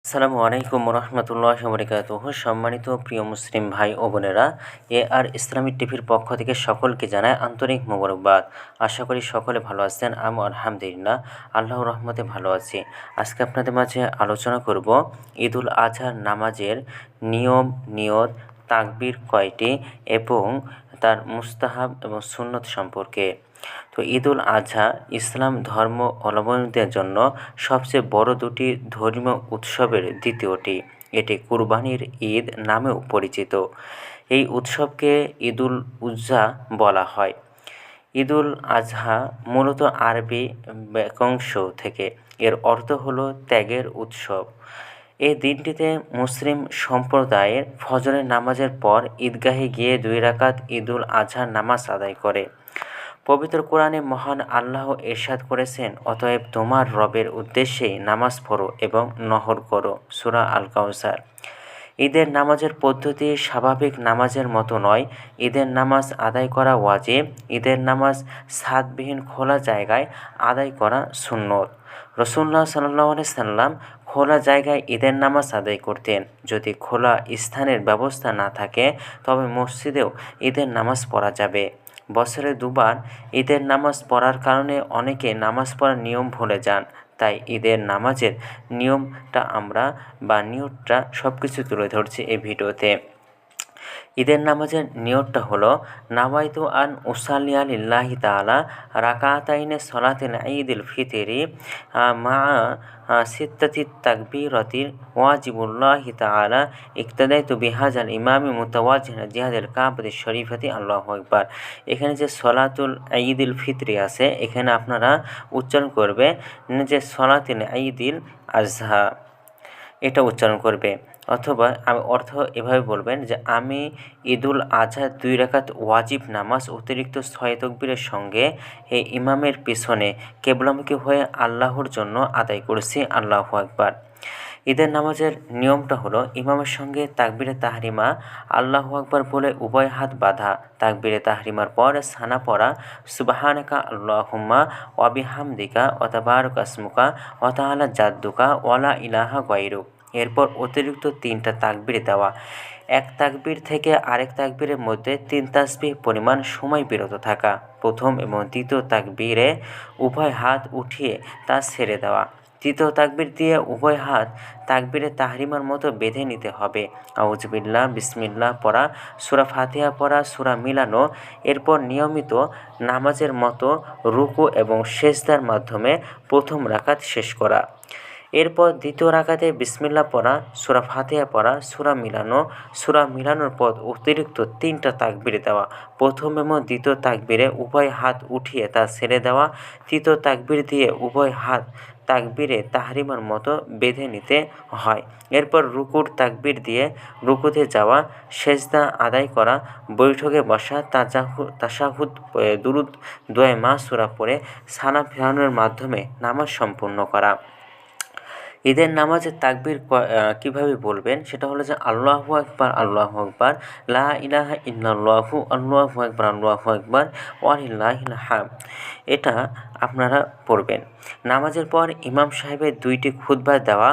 আসসালামু আলাইকুম রহমতুল্লাহি ওয়া বারাকাতুহু। সম্মানিত প্রিয় মুসলিম ভাই ও বোনেরা, আর ইসলামিক টিভির পক্ষ থেকে সকলকে জানায় আন্তরিক মোবারকবাদ। আশা করি সকলে ভালো আছেন। আমি আলহামদুলিল্লাহ আল্লাহর রহমতে ভালো আছি। আজকে আপনাদের মাঝে আলোচনা করব ঈদুল আজহার নামাজের নিয়ম, নিয়ত, তাকবীর কয়টি এবং তার মুস্তাহাব এবং সুন্নত সম্পর্কে। তো ঈদুল আজহা ইসলাম ধর্ম অবলম্বীদের জন্য সবচেয়ে বড় দুটি ধর্মীয় উৎসবের দ্বিতীয়টি। এটি কুরবানির ঈদ নামেও পরিচিত। এই উৎসবকে ঈদুল উযা বলা হয়। ঈদুল আজহা মূলত আরবি বাক্যাংশ থেকে, এর অর্থ হলো ত্যাগের উৎসব। এই দিনটিতে মুসলিম সম্প্রদায়ের ফজরের নামাজের পর ঈদগাহে গিয়ে 2 রাকাত ঈদুল আজহার নামাজ আদায় করে। পবিত্র কোরআনে মহান আল্লাহ ইরশাদ করেছেন, অতএব তোমার রবের উদ্দেশ্যেই নামাজ পড়ো এবং নহর করো। সূরা আল কাউসার। ঈদের নামাজের পদ্ধতি স্বাভাবিক নামাজের মতো নয়। ঈদের নামাজ আদায় করা ওয়াজিব। ঈদের নামাজ ছাদবিহীন খোলা জায়গায় আদায় করা সুন্নত। রাসূলুল্লাহ সাল্লাল্লাহু আলাইহি সাল্লাম খোলা জায়গায় ঈদের নামাজ আদায় করতেন। যদি খোলা স্থানের ব্যবস্থা না থাকে তবে মসজিদেও ঈদের নামাজ পড়া যাবে। বছরে 2 বার ঈদের নামাজ পড়ার কারণে অনেকে নামাজ পড়ার নিয়ম ভুলে যান। তাই ঈদের নামাজের নিয়তটা সব কিছু তুলে ধরছি এই ভিডিওতে। ঈদের নামাজের নিয়তটা হলো, নাওয়াইতু আন উসাল্লিয়া লিল্লাহি তাআলা রাকাতাইনে সলাতিল ঈদিল ফিতরি মা সিত্তাতি তাকবীরাতির ওয়াজিবুল্লাহি তাআলা ইক্তাদাইতু বিহাজাল ইমামি মুতাওয়াজ্জিহান জিহাদিল কাবাতি শরীফাতি। আল্লাহু আকবার। এখানে যে সলাতুল ঈদিল ফিতরি আছে, এখানে আপনারা উচ্চারণ করবে যে সলাতিল ঈদিল আজহা, এটা উচ্চারণ করবে। অথবা অর্থ এভাবে বলবেন যে, আমি ঈদুল আজহার 2 রাকাত ওয়াজিব নামাজ অতিরিক্ত 6 তাকবীরের সঙ্গে এই ইমামের পিছনে কিবলামুখী হয়ে আল্লাহর জন্য আদায় করেছি। আল্লাহু আকবার। ঈদের নামাজের নিয়মটা হলো, ইমামের সঙ্গে তাকবীরে তাহরিমা আল্লাহু আকবার বলে উভয় হাত বাঁধা। তাকবীরে তাহরিমার পর সানা পড়া, সুবহানাকা আল্লাহুম্মা ওয়া বিহামদিকা ওয়া তাবারাকা ইসমুকা ওয়া তাআলা জাদ্দুকা ওয়া লা ইলাহা গায়রুক। এরপর অতিরিক্ত 3টা তাকবীর দেওয়া। এক তাকবীর থেকে আরেক তাকবীরের মধ্যে 3 তাসবিহ পরিমাণ সময় বিরত থাকা। প্রথম এবং দ্বিতীয় তাকবীরে উভয় হাত উঠিয়ে তা ছেড়ে দেওয়া। তৃতীয় তাকবীর দিয়ে উভয় হাত তাকবীরে তাহরিমার মতো বেঁধে নিতে হবে। আউযুবিল্লাহ, বিসমিল্লাহ পড়া, সূরা ফাতিহা পড়া, সূরা মিলানো। এরপর নিয়মিত নামাজের মতো রুকু এবং সেজদার মাধ্যমে প্রথম রাকাত শেষ করা। এরপর দ্বিতীয় রাকাতে বিসমিল্লাহ পড়া, সূরা ফাতিহা পড়া, সূরা মিলানোর পর অতিরিক্ত 3টা তাকবীর দেওয়া। প্রথম এবং দ্বিতীয় তাকবীরে উভয় হাত উঠিয়ে তা ছেড়ে দেওয়া। তৃতীয় তাকবীর দিয়ে উভয় হাত তাকবীরে তাহরিমার মতো বেঁধে নিতে হয়। এরপর রুকুর তাকবীর দিয়ে রুকুতে যাওয়া, সেজদা আদায় করা, বৈঠকে বসা, তাশাহুদ, দুরূদ, দোয়া মাসুরা পড়ে সানা ফেরানোর মাধ্যমে নামাজ সম্পূর্ণ করা। ঈদের নামাজের তাকবীর কীভাবে বলবেন সেটা হলো যে, আল্লাহু আকবার, আল্লাহু আকবার, লা ইলাহা ইল্লাল্লাহু, আল্লাহু আকবার, আল্লাহু আকবার, ওয়া লিল্লাহিল হামদ। এটা আপনারা পড়বেন। নামাজের পর ইমাম সাহেবের 2টি খুতবা দেওয়া।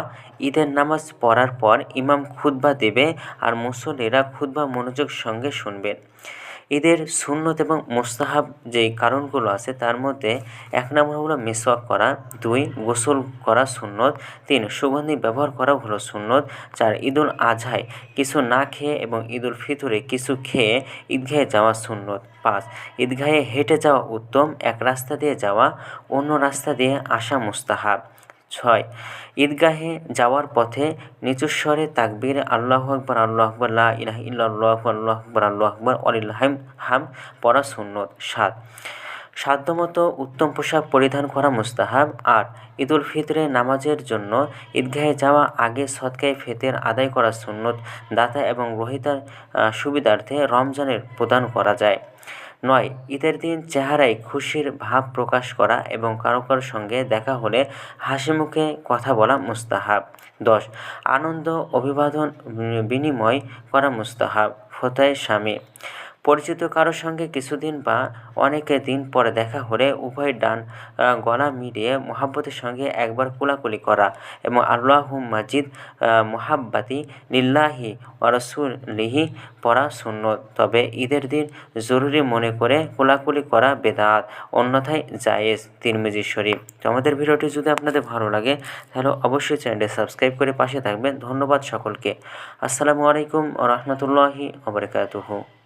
ঈদের নামাজ পড়ার পর ইমাম খুতবা দেবে আর মুসল্লিরা খুতবা মনোযোগ সঙ্গে শুনবেন। ঈদের সুন্নত এবং মুস্তাহাব যেই কারণগুলো আছে তার মধ্যে 1 নম্বর হলো মিসওয়াক করা, 2 গোসল করা সুন্নত, 3 সুগন্ধি ব্যবহার করা হলো সুন্নত, 4 ঈদুল আজহায় কিছু না খেয়ে এবং ঈদুল ফিতরে কিছু খেয়ে ঈদগাহে যাওয়া সুন্নত, 5 ঈদগাহে হেঁটে যাওয়া উত্তম, এক রাস্তা দিয়ে যাওয়া অন্য রাস্তা দিয়ে আসা মুস্তাহাব, 6 ঈদগাহে যাওয়ার পথে নিচু স্বরে তাকবীর আল্লাহু আকবার, আল্লাহু আকবার, লা ইলাহা ইল্লাল্লাহু, আল্লাহু আকবার, আল্লাহু আকবার, ওয়া লিল্লাহিল হামদ পড়া সুন্নত, 7 সাধ্যমতো উত্তম পোশাক পরিধান করা মুস্তাহাব, 8 ঈদুল ফিতরে নামাজের জন্য ঈদগাহে যাওয়া আগে সদকায়ে ফিতর আদায় করা সুন্নত। দাতা এবং গ্রহীতার সুবিধার্থে রমজানের প্রদান করা যায়। 9 ঈদের দিন চেহারায় খুশির ভাব প্রকাশ করা এবং কারো সঙ্গে দেখা হলে হাসিমুখে কথা বলা মুস্তাহাব। 10 আনন্দ অভিবাদন বিনিময় করা মুস্তাহাব। ফতোয়া শামি পরিচিত কারোর সঙ্গে কিছুদিন বা অনেক দিন পরে দেখা হলে উভয় ডান গলা মিলিয়ে মোহাব্বতের সঙ্গে একবার কোলাকুলি করা এবং আল্লাহুম্মা জিদ মুহাব্বাতি লিল্লাহি ওয়া রাসূলিহি পড়া সুন্নত। তবে ঈদের দিন জরুরি মনে করে কোলাকুলি করা বেদাত, অন্যথায় জায়েজ। তিরমিজি শরীফ। তো আমাদের ভিডিওটি যদি আপনাদের ভালো লাগে তাহলে অবশ্যই চ্যানেলটি সাবস্ক্রাইব করে পাশে থাকবেন। ধন্যবাদ সকলকে। আসসালামু আলাইকুম ওয়া রাহমাতুল্লাহি ওয়া বারাকাতুহু।